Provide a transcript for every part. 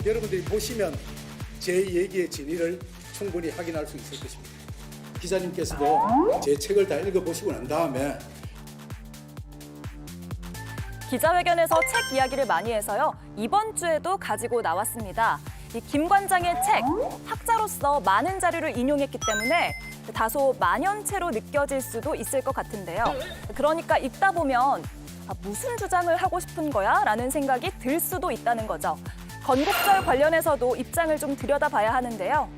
여러분들이 보시면 제 얘기의 진위를 충분히 확인할 수 있을 것입니다. 기자님께서도 제 책을 다 읽어보시고 난 다음에 기자회견에서 책 이야기를 많이 해서요. 이번 주에도 가지고 나왔습니다. 이 김 관장의 책, 학자로서 많은 자료를 인용했기 때문에 다소 만연체로 느껴질 수도 있을 것 같은데요. 그러니까 읽다 보면 무슨 주장을 하고 싶은 거야? 라는 생각이 들 수도 있다는 거죠. 건국절 관련해서도 입장을 좀 들여다봐야 하는데요.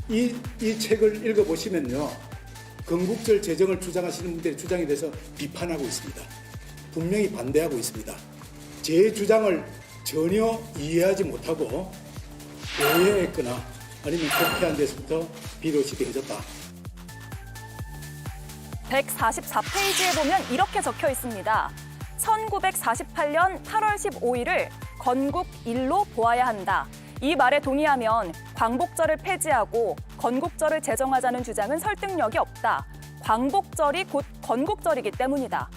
이 책을 읽어보시면요. 건국절 제정을 주장하시는 분들의 주장에 대해서 비판하고 있습니다. 분명히 반대하고 있습니다. 제 주장을 전혀 이해하지 못하고 오해했거나 아니면 국회한 데서부터 비롯이 되어졌다. 144페이지에 보면 이렇게 적혀 있습니다. 1948년 8월 15일을 건국일로 보아야 한다. 이 말에 동의하면 광복절을 폐지하고 건국절을 제정하자는 주장은 설득력이 없다. 광복절이 곧 건국절이기 때문이다.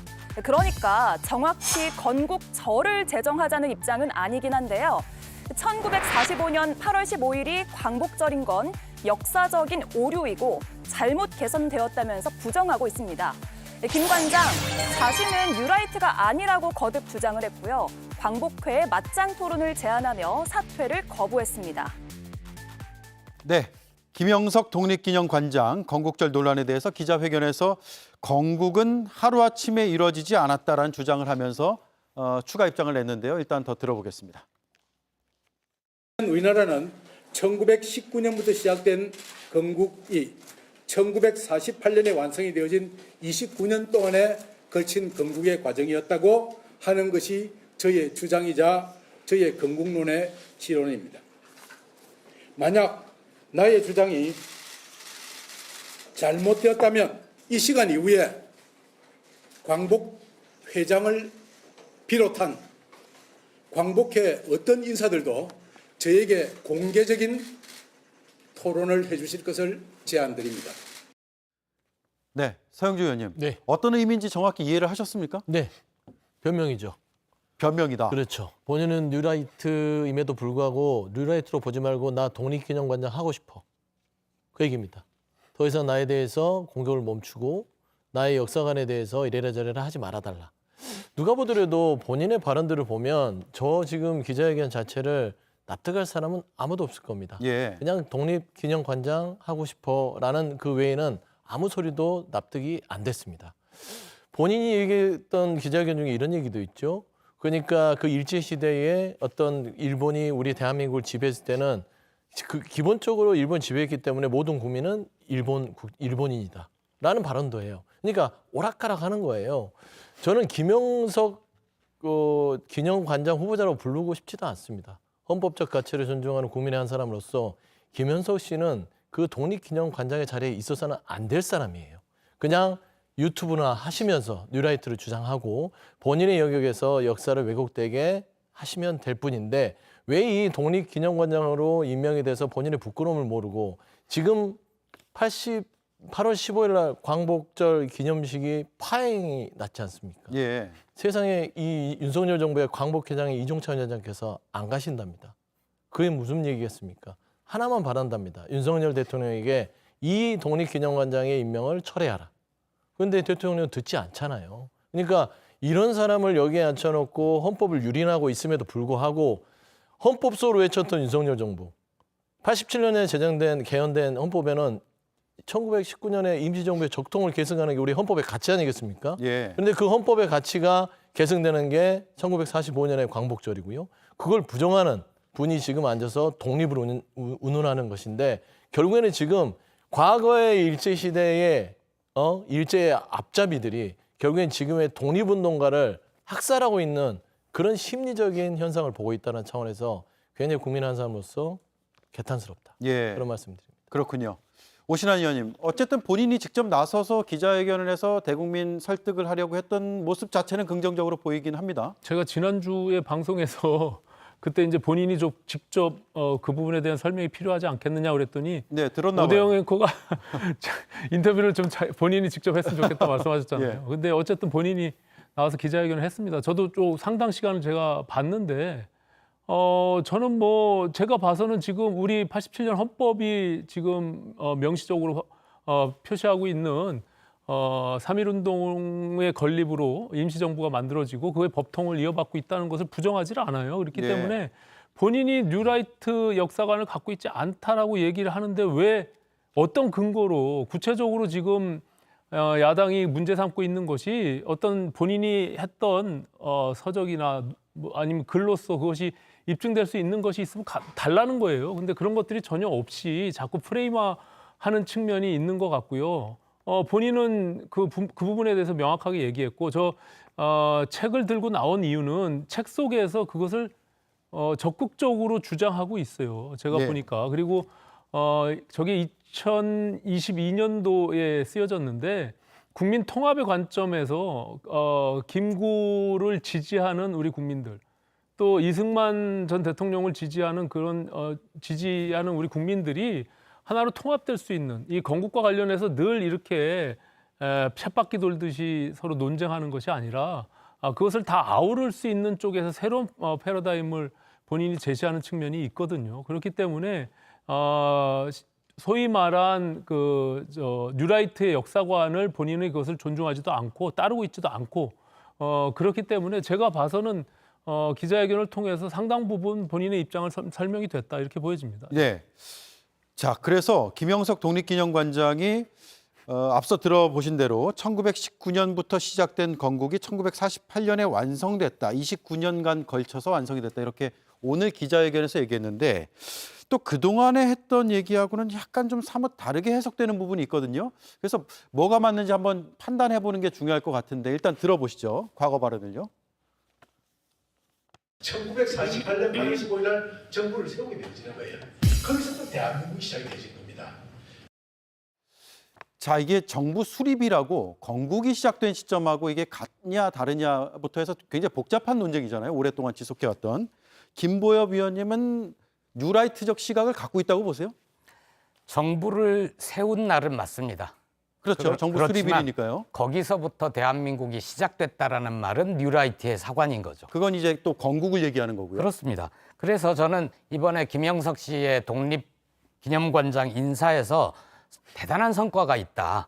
그러니까 정확히 건국절을 제정하자는 입장은 아니긴 한데요. 1945년 8월 15일이 광복절인 건 역사적인 오류이고 잘못 개선되었다면서 부정하고 있습니다. 김 관장, 자신은 뉴라이트가 아니라고 거듭 주장을 했고요. 광복회에 맞짱 토론을 제안하며 사퇴를 거부했습니다. 네, 김영석 독립기념관장 건국절 논란에 대해서 기자회견에서 건국은 하루아침에 이루어지지 않았다라는 주장을 하면서 추가 입장을 냈는데요. 일단 더 들어보겠습니다. 우리나라는 1919년부터 시작된 건국이 1948년에 완성이 되어진 29년 동안에 걸친 건국의 과정이었다고 하는 것이 저의 주장이자 저의 건국론의 지론입니다. 만약 나의 주장이 잘못되었다면 이 시간 이후에 광복회장을 비롯한 광복회 어떤 인사들도 저에게 공개적인 토론을 해주실 것을 제안드립니다. 네, 서영주 의원님. 네. 어떤 의미인지 정확히 이해를 하셨습니까? 네, 변명이죠. 변명이다. 그렇죠. 본인은 뉴라이트임에도 불구하고 뉴라이트로 보지 말고 나 독립기념관장 하고 싶어. 그 얘기입니다. 더 이상 나에 대해서 공격을 멈추고 나의 역사관에 대해서 이래라 저래라 하지 말아달라. 누가 보더라도 본인의 발언들을 보면 저 지금 기자회견 자체를 납득할 사람은 아무도 없을 겁니다. 예. 그냥 독립기념관장 하고 싶어라는 그 외에는 아무 소리도 납득이 안 됐습니다. 본인이 얘기했던 기자회견 중에 이런 얘기도 있죠. 그러니까 그 일제시대에 어떤 일본이 우리 대한민국을 지배했을 때는 기본적으로 일본 지배했기 때문에 모든 국민은 일본인이다 라는 발언도 해요. 그러니까 오락가락 하는 거예요. 저는 김영석 기념관장 후보자라고 부르고 싶지도 않습니다. 헌법적 가치를 존중하는 국민의 한 사람으로서 김영석 씨는 그 독립기념관장의 자리에 있어서는 안 될 사람이에요. 그냥 유튜브나 하시면서 뉴라이트를 주장하고 본인의 영역에서 역사를 왜곡되게 하시면 될 뿐인데 왜 이 독립기념관장으로 임명이 돼서 본인의 부끄러움을 모르고 지금 8월 15일 날 광복절 기념식이 파행이 났지 않습니까? 예. 세상에 이 윤석열 정부의 광복회장이 이종찬 위원장께서 안 가신답니다. 그게 무슨 얘기겠습니까? 하나만 바란답니다. 윤석열 대통령에게 이 독립기념관장의 임명을 철회하라. 그런데 대통령은 듣지 않잖아요. 그러니까 이런 사람을 여기에 앉혀놓고 헌법을 유린하고 있음에도 불구하고 헌법소로 외쳤던 윤석열 정부. 87년에 개헌된 헌법에는 1919년에 임시정부의 적통을 계승하는 게 우리 헌법의 가치 아니겠습니까? 예. 그런데 그 헌법의 가치가 계승되는 게 1945년의 광복절이고요. 그걸 부정하는 분이 지금 앉아서 독립을 운운하는 것인데 결국에는 지금 과거의 일제시대의 일제의 앞잡이들이 결국엔 지금의 독립운동가를 학살하고 있는 그런 심리적인 현상을 보고 있다는 차원에서 굉장히 국민 한 사람으로서 개탄스럽다. 예. 그런 말씀드립니다. 그렇군요. 오신환 의원님, 어쨌든 본인이 직접 나서서 기자회견을 해서 대국민 설득을 하려고 했던 모습 자체는 긍정적으로 보이긴 합니다. 제가 지난주에 방송에서 그때 이제 본인이 좀 직접 그 부분에 대한 설명이 필요하지 않겠느냐 그랬더니 네, 들었나 봐요. 오대영 앵커가 인터뷰를 좀 본인이 직접 했으면 좋겠다 말씀하셨잖아요. 예. 근데 어쨌든 본인이 나와서 기자회견을 했습니다. 저도 좀 상당 시간을 제가 봤는데 저는 뭐 제가 봐서는 지금 우리 87년 헌법이 지금 명시적으로 표시하고 있는 3.1운동의 건립으로 임시정부가 만들어지고 그의 법통을 이어받고 있다는 것을 부정하지 않아요. 그렇기 예. 때문에 본인이 뉴라이트 역사관을 갖고 있지 않다라고 얘기를 하는데 왜 어떤 근거로 구체적으로 지금 야당이 문제 삼고 있는 것이 어떤 본인이 했던 서적이나 뭐 아니면 글로서 그것이 입증될 수 있는 것이 있으면 달라는 거예요. 근데 그런 것들이 전혀 없이 자꾸 프레임화하는 측면이 있는 것 같고요. 본인은 그 부분에 대해서 명확하게 얘기했고 책을 들고 나온 이유는 책 속에서 그것을 적극적으로 주장하고 있어요. 제가 네. 보니까. 그리고 저게 2022년도에 쓰여졌는데 국민 통합의 관점에서 김구를 지지하는 우리 국민들 또 이승만 전 대통령을 지지하는 그런 지지하는 우리 국민들이 하나로 통합될 수 있는 이 건국과 관련해서 늘 이렇게 쳇바퀴 돌듯이 서로 논쟁하는 것이 아니라 그것을 다 아우를 수 있는 쪽에서 새로운 패러다임을 본인이 제시하는 측면이 있거든요. 그렇기 때문에 소위 말한 뉴라이트의 역사관을 본인의 그것을 존중하지도 않고 따르고 있지도 않고 그렇기 때문에 제가 봐서는 기자회견을 통해서 상당 부분 본인의 입장을 설명이 됐다 이렇게 보여집니다. 네. 자, 그래서 김영석 독립기념관장이 앞서 들어보신 대로 1919년부터 시작된 건국이 1948년에 완성됐다. 29년간 걸쳐서 완성이 됐다. 이렇게 오늘 기자회견에서 얘기했는데 또 그동안에 했던 얘기하고는 약간 좀 사뭇 다르게 해석되는 부분이 있거든요. 그래서 뭐가 맞는지 한번 판단해 보는 게 중요할 것 같은데 일단 들어보시죠. 과거 발언을요. 1948년 8월 15일 날 정부를 세우게 되어지는 거예요. 거기서부터 대한민국이 시작이 되어진 겁니다. 자, 이게 정부 수립이라고 건국이 시작된 시점하고 이게 같냐 다르냐부터 해서 굉장히 복잡한 논쟁이잖아요. 오랫동안 지속해왔던. 김보엽 위원님은 뉴라이트적 시각을 갖고 있다고 보세요? 정부를 세운 날은 맞습니다. 그렇죠. 정부 그렇지만 수립일이니까요. 거기서부터 대한민국이 시작됐다라는 말은 뉴라이트의 사관인 거죠. 그건 이제 또 건국을 얘기하는 거고요. 그렇습니다. 그래서 저는 이번에 김영석 씨의 독립기념관장 인사에서 대단한 성과가 있다.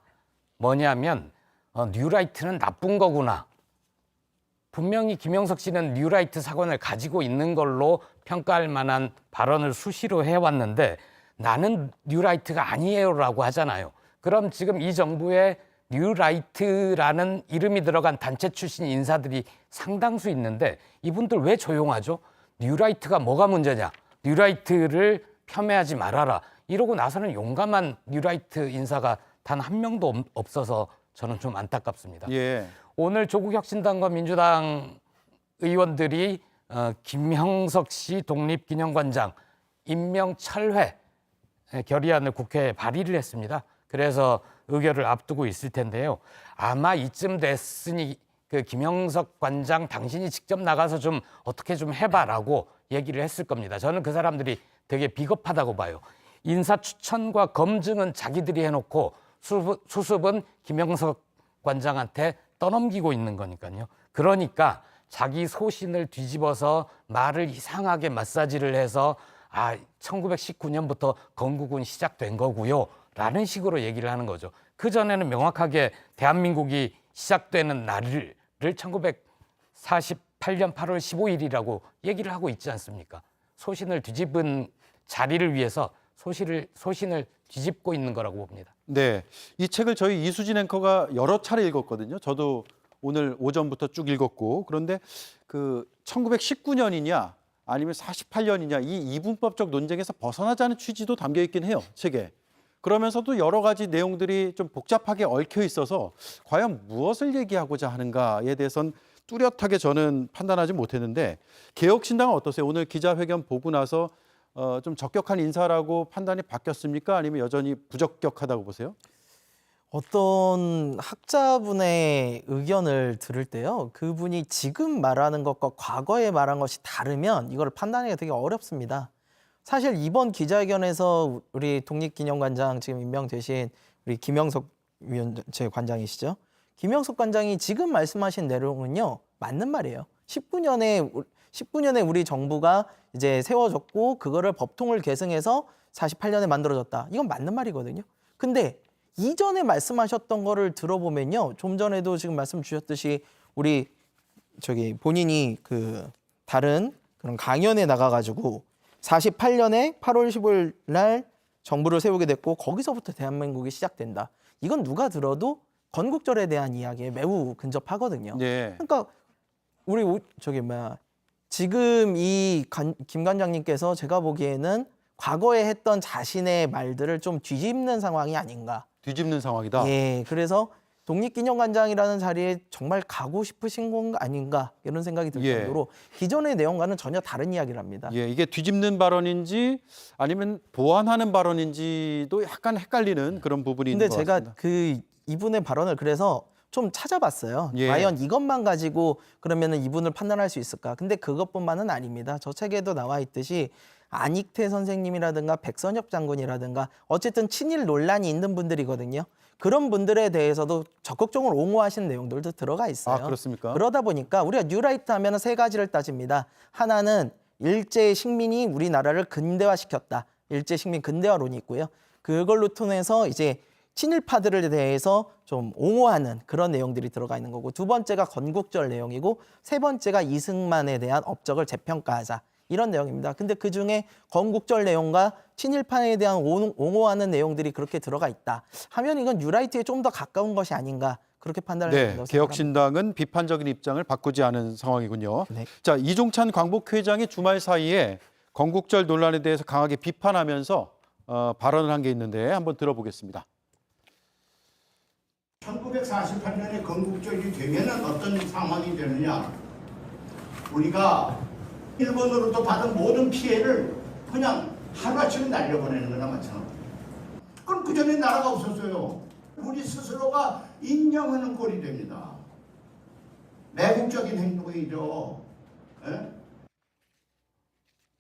뭐냐면 뉴라이트는 나쁜 거구나. 분명히 김영석 씨는 뉴라이트 사관을 가지고 있는 걸로 평가할 만한 발언을 수시로 해왔는데 나는 뉴라이트가 아니에요라고 하잖아요. 그럼 지금 이 정부에 뉴라이트라는 이름이 들어간 단체 출신 인사들이 상당수 있는데 이분들 왜 조용하죠? 뉴라이트가 뭐가 문제냐? 뉴라이트를 폄훼하지 말아라. 이러고 나서는 용감한 뉴라이트 인사가 단 한 명도 없어서 저는 좀 안타깝습니다. 예. 오늘 조국혁신당과 민주당 의원들이 김형석 씨 독립기념관장 임명 철회 결의안을 국회에 발의를 했습니다. 그래서 의결을 앞두고 있을 텐데요. 아마 이쯤 됐으니 그 김형석 관장 당신이 직접 나가서 좀 어떻게 좀 해봐라고 얘기를 했을 겁니다. 저는 그 사람들이 되게 비겁하다고 봐요. 인사 추천과 검증은 자기들이 해놓고 수습은 김형석 관장한테 떠넘기고 있는 거니까요. 그러니까 자기 소신을 뒤집어서 말을 이상하게 마사지를 해서 1919년부터 건국은 시작된 거고요. 라는 식으로 얘기를 하는 거죠. 그전에는 명확하게 대한민국이 시작되는 날을 1948년 8월 15일이라고 얘기를 하고 있지 않습니까? 소신을 뒤집은 자리를 위해서 소신을 뒤집고 있는 거라고 봅니다. 네, 이 책을 저희 이수진 앵커가 여러 차례 읽었거든요. 저도 오늘 오전부터 쭉 읽었고 그런데 그 1919년이냐 아니면 48년이냐 이 이분법적 논쟁에서 벗어나자는 취지도 담겨 있긴 해요, 책에. 그러면서도 여러 가지 내용들이 좀 복잡하게 얽혀 있어서 과연 무엇을 얘기하고자 하는가에 대해서는 뚜렷하게 저는 판단하지 못했는데 개혁신당은 어떠세요? 오늘 기자회견 보고 나서 좀 적격한 인사라고 판단이 바뀌었습니까? 아니면 여전히 부적격하다고 보세요? 어떤 학자분의 의견을 들을 때요. 그분이 지금 말하는 것과 과거에 말한 것이 다르면 이걸 판단하기가 되게 어렵습니다. 사실 이번 기자회견에서 우리 독립기념관장 지금 임명되신 우리 김영석 제 관장이시죠. 김영석 관장이 지금 말씀하신 내용은요. 맞는 말이에요. 19년에 우리 정부가 이제 세워졌고 그거를 법통을 계승해서 48년에 만들어졌다. 이건 맞는 말이거든요. 근데 이전에 말씀하셨던 거를 들어보면요. 좀 전에도 지금 말씀 주셨듯이 우리 본인이 그 다른 그런 강연에 나가가지고 48년에 8월 15일 날 정부를 세우게 됐고 거기서부터 대한민국이 시작된다. 이건 누가 들어도 건국절에 대한 이야기에 매우 근접하거든요. 네. 그러니까 우리 지금 김 관장님께서 제가 보기에는 과거에 했던 자신의 말들을 좀 뒤집는 상황이 아닌가. 뒤집는 상황이다. 예, 그래서 독립기념관장이라는 자리에 정말 가고 싶으신 건 아닌가 이런 생각이 들 예. 정도로 기존의 내용과는 전혀 다른 이야기를 합니다. 예, 이게 뒤집는 발언인지 아니면 보완하는 발언인지도 약간 헷갈리는 그런 부분이 근데 있는 것 제가 같습니다. 이분의 발언을 그래서 좀 찾아봤어요. 예. 과연 이것만 가지고 그러면은 이분을 판단할 수 있을까? 근데 그것뿐만은 아닙니다. 저 책에도 나와 있듯이 안익태 선생님이라든가 백선엽 장군이라든가 어쨌든 친일 논란이 있는 분들이거든요. 그런 분들에 대해서도 적극적으로 옹호하시는 내용들도 들어가 있어요. 아, 그렇습니까? 그러다 보니까 우리가 뉴라이트 하면 세 가지를 따집니다. 하나는 일제 식민이 우리나라를 근대화시켰다. 일제 식민 근대화론이 있고요. 그걸로 통해서 이제 친일파들에 대해서 좀 옹호하는 그런 내용들이 들어가 있는 거고 두 번째가 건국절 내용이고 세 번째가 이승만에 대한 업적을 재평가하자. 이런 내용입니다. 근데 그중에 건국절 내용과 친일파에 대한 옹호하는 내용들이 그렇게 들어가 있다 하면 이건 뉴라이트에 좀 더 가까운 것이 아닌가 그렇게 판단을 네, 한다고 생각합니다. 개혁신당은 비판적인 입장을 바꾸지 않은 상황이군요. 네. 자, 이종찬 광복회장이 주말 사이에 건국절 논란에 대해서 강하게 비판하면서 발언을 한 게 있는데 한번 들어보겠습니다. 1948년에 건국절이 되면은 어떤 상황이 되느냐? 우리가 일본으로부터 받은 모든 피해를 그냥 하루아침에 날려보내는 거나 마찬가지. 그럼 그 전에 나라가 없었어요. 우리 스스로가 인정하는 꼴이 됩니다. 매국적인 행동이죠. 예?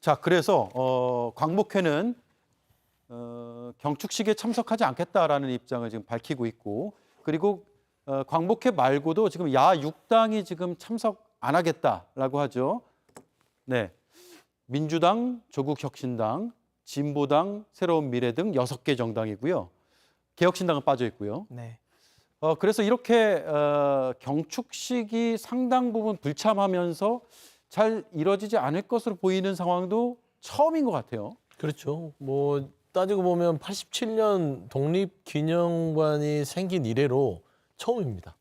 자, 그래서 광복회는 경축식에 참석하지 않겠다라는 입장을 지금 밝히고 있고 그리고 광복회 말고도 지금 야6당이 지금 참석 안 하겠다라고 하죠. 네, 민주당, 조국혁신당, 진보당, 새로운 미래 등 6개 정당이고요. 개혁신당은 빠져 있고요. 네. 그래서 이렇게 경축식이 상당 부분 불참하면서 잘 이뤄지지 않을 것으로 보이는 상황도 처음인 것 같아요. 그렇죠. 뭐 따지고 보면 87년 독립기념관이 생긴 이래로 처음입니다.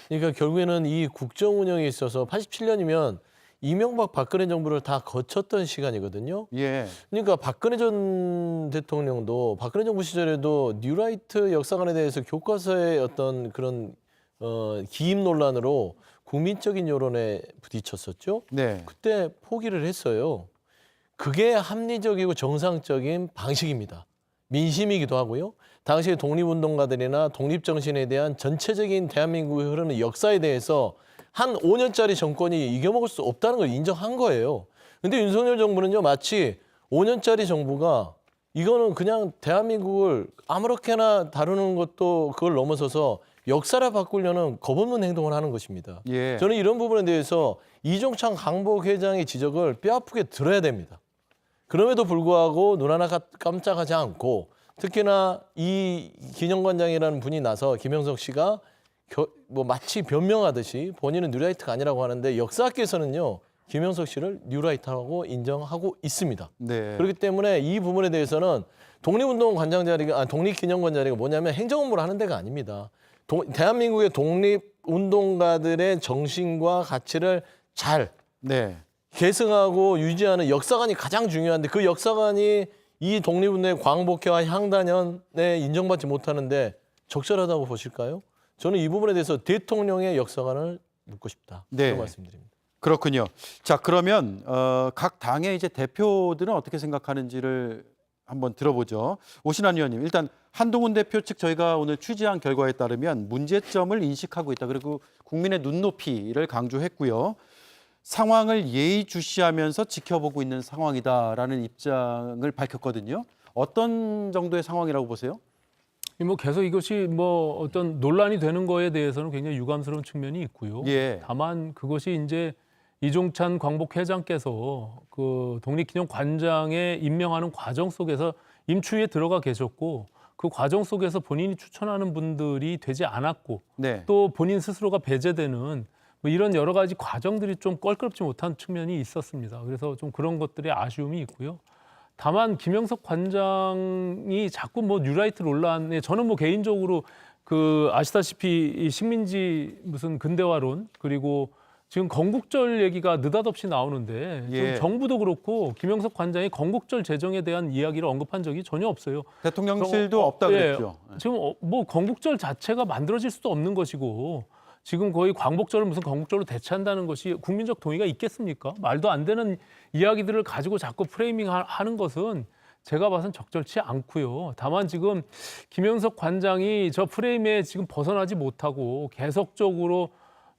그러니까 결국에는 이 국정 운영에 있어서 87년이면 이명박 박근혜 정부를 다 거쳤던 시간이거든요. 예. 그러니까 박근혜 전 대통령도 박근혜 정부 시절에도 뉴라이트 역사관에 대해서 교과서의 어떤 그런 기임 논란으로 국민적인 여론에 부딪혔었죠. 네. 그때 포기를 했어요. 그게 합리적이고 정상적인 방식입니다. 민심이기도 하고요. 당시 독립운동가들이나 독립정신에 대한 전체적인 대한민국에 흐르는 역사에 대해서 한 5년짜리 정권이 이겨먹을 수 없다는 걸 인정한 거예요. 근데 윤석열 정부는요, 마치 5년짜리 정부가 이거는 그냥 대한민국을 아무렇게나 다루는 것도 그걸 넘어서서 역사를 바꾸려는 겁없는 행동을 하는 것입니다. 예. 저는 이런 부분에 대해서 이종찬 광복회장의 지적을 뼈아프게 들어야 됩니다. 그럼에도 불구하고 눈 하나 깜짝하지 않고 특히나 이 기념관장이라는 분이 나서 김영석 씨가 뭐 마치 변명하듯이 본인은 뉴라이트가 아니라고 하는데 역사학계에서는요 김영석 씨를 뉴라이트라고 인정하고 있습니다. 네. 그렇기 때문에 이 부분에 대해서는 독립운동관장 자리가 독립기념관 자리가 뭐냐면 행정업무를 하는 데가 아닙니다. 대한민국의 독립운동가들의 정신과 가치를 잘 네. 계승하고 유지하는 역사관이 가장 중요한데 그 역사관이 이 독립운동의 광복회와 향단연에 인정받지 못하는데 적절하다고 보실까요? 저는 이 부분에 대해서 대통령의 역사관을 묻고 싶다. 네. 그런 말씀드립니다. 그렇군요. 자, 그러면 각 당의 이제 대표들은 어떻게 생각하는지를 한번 들어보죠. 오신환 의원님, 일단 한동훈 대표 측 저희가 오늘 취재한 결과에 따르면 문제점을 인식하고 있다. 그리고 국민의 눈높이를 강조했고요. 상황을 예의주시하면서 지켜보고 있는 상황이다라는 입장을 밝혔거든요. 어떤 정도의 상황이라고 보세요? 뭐 계속 이것이 뭐 어떤 논란이 되는 거에 대해서는 굉장히 유감스러운 측면이 있고요. 예. 다만 그것이 이제 이종찬 광복회장께서 그 독립기념관장에 임명하는 과정 속에서 임추위에 들어가 계셨고 그 과정 속에서 본인이 추천하는 분들이 되지 않았고 네. 또 본인 스스로가 배제되는 뭐 이런 여러 가지 과정들이 좀 껄끄럽지 못한 측면이 있었습니다. 그래서 좀 그런 것들의 아쉬움이 있고요. 다만 김영석 관장이 자꾸 뭐 뉴라이트 논란에 저는 뭐 개인적으로 그 아시다시피 이 식민지 무슨 근대화론 그리고 지금 건국절 얘기가 느닷없이 나오는데 예. 좀 정부도 그렇고 김영석 관장이 건국절 제정에 대한 이야기를 언급한 적이 전혀 없어요. 대통령실도 없다 그랬죠. 지금 뭐 건국절 자체가 만들어질 수도 없는 것이고 지금 거의 광복절을 무슨 건국절로 대체한다는 것이 국민적 동의가 있겠습니까? 말도 안 되는 이야기들을 가지고 자꾸 프레이밍하는 것은 제가 봐선 적절치 않고요. 다만 지금 김영석 관장이 저 프레임에 지금 벗어나지 못하고 계속적으로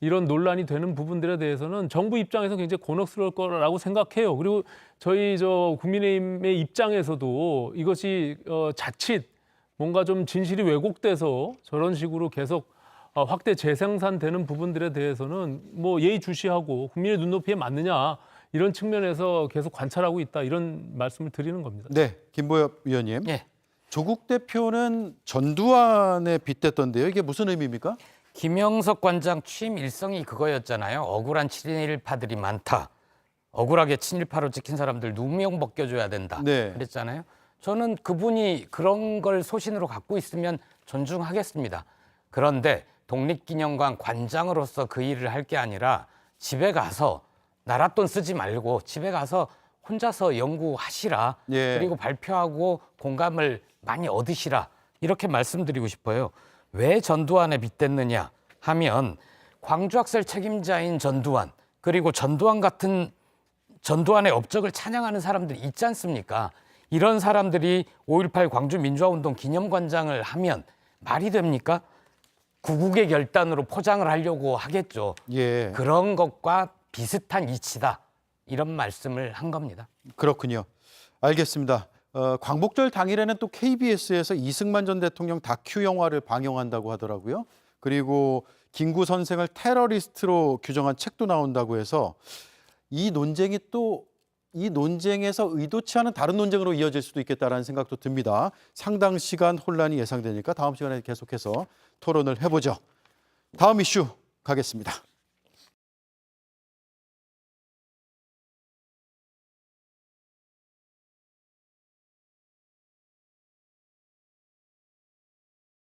이런 논란이 되는 부분들에 대해서는 정부 입장에서 굉장히 곤혹스러울 거라고 생각해요. 그리고 저희 국민의힘의 입장에서도 이것이 자칫 뭔가 좀 진실이 왜곡돼서 저런 식으로 계속 확대 재생산되는 부분들에 대해서는 뭐 예의주시하고 국민의 눈높이에 맞느냐 이런 측면에서 계속 관찰하고 있다 이런 말씀을 드리는 겁니다. 네, 김보엽 위원님. 예. 조국 대표는 전두환에 빗댔던데요. 이게 무슨 의미입니까? 김영석 관장 취임 일성이 그거였잖아요. 억울한 친일파들이 많다. 억울하게 친일파로 찍힌 사람들 누명 벗겨줘야 된다. 네. 그랬잖아요. 저는 그분이 그런 걸 소신으로 갖고 있으면 존중하겠습니다. 그런데 독립기념관 관장으로서 그 일을 할 게 아니라 집에 가서 나라 돈 쓰지 말고 집에 가서 혼자서 연구하시라. 예. 그리고 발표하고 공감을 많이 얻으시라. 이렇게 말씀드리고 싶어요. 왜 전두환에 빗댔느냐 하면 광주학살 책임자인 전두환 그리고 전두환의 업적을 찬양하는 사람들이 있지 않습니까? 이런 사람들이 5.18 광주민주화운동 기념관장을 하면 말이 됩니까? 구국의 결단으로 포장을 하려고 하겠죠. 예. 그런 것과 비슷한 이치다. 이런 말씀을 한 겁니다. 그렇군요. 알겠습니다. 광복절 당일에는 또 KBS에서 이승만 전 대통령 다큐 영화를 방영한다고 하더라고요. 그리고 김구 선생을 테러리스트로 규정한 책도 나온다고 해서 이 논쟁에서 의도치 않은 다른 논쟁으로 이어질 수도 있겠다라는 생각도 듭니다. 상당 시간 혼란이 예상되니까 다음 시간에 계속해서 토론을 해보죠. 다음 이슈 가겠습니다.